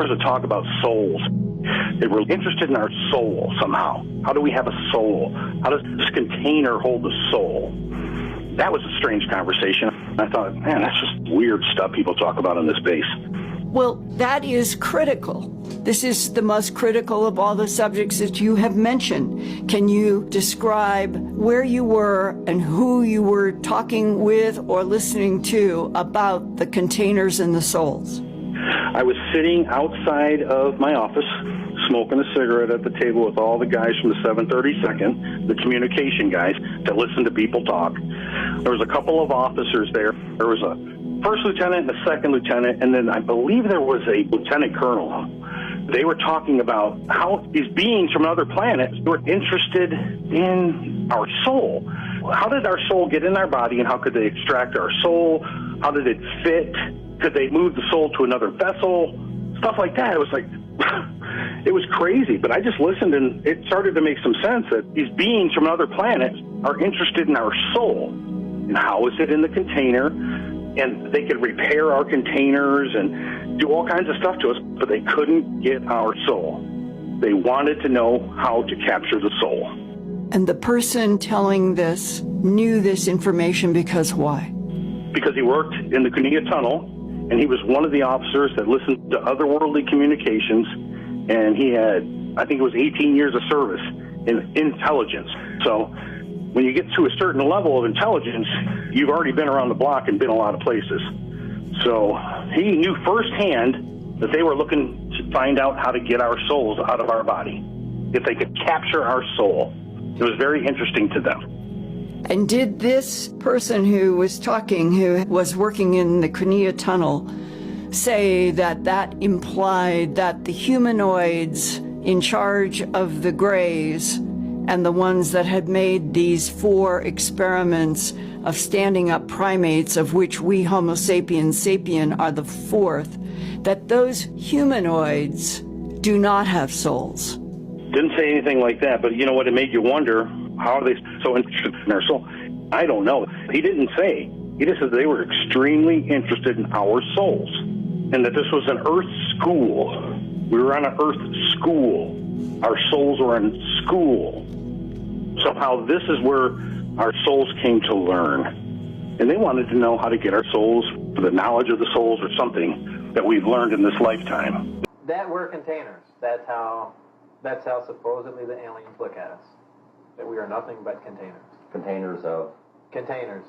was a talk about souls. They were interested in our soul somehow. How do we have a soul? How does this container hold the soul? That was a strange conversation. I thought, man, that's just weird stuff people talk about in this base. Well, that is critical. This is the most critical of all the subjects that you have mentioned. Can you describe where you were and who you were talking with or listening to about the containers and the souls? I was sitting outside of my office, smoking a cigarette at the table with all the guys from the 732nd, the communication guys that listen to people talk. There was a couple of officers there. There was a first lieutenant and a second lieutenant, and then I believe there was a lieutenant colonel. They were talking about how these beings from other planets were interested in our soul. How did our soul get in our body, and how could they extract our soul? How did it fit? Could they move the soul to another vessel? Stuff like that. It was like, it was crazy, but I just listened, and it started to make some sense that these beings from other planets are interested in our soul. And how is it in the container? And they could repair our containers and do all kinds of stuff to us, but they couldn't get our soul. They wanted to know how to capture the soul. And the person telling this knew this information because why? Because he worked in the Cunilla Tunnel, and he was one of the officers that listened to otherworldly communications, and he had, I think it was 18 years of service in intelligence. So when you get to a certain level of intelligence, you've already been around the block and been a lot of places. So he knew firsthand that they were looking to find out how to get our souls out of our body, if they could capture our soul. It was very interesting to them. And did this person who was talking, who was working in the Cunilla Tunnel, say that that implied that the humanoids in charge of the Greys and the ones that had made these 4 experiments of standing up primates, of which we Homo sapiens sapien are the 4th, that those humanoids do not have souls? Didn't say anything like that, but you know what? It made you wonder, how are they so interested in our soul? I don't know. He didn't say. He just said they were extremely interested in our souls, and that this was an Earth school. We were on an Earth school. Our souls were in school. Somehow this is where our souls came to learn. And they wanted to know how to get our souls, for the knowledge of the souls, or something that we've learned in this lifetime. That we're containers. That's how supposedly the aliens look at us. That we are nothing but containers. Containers of? Containers.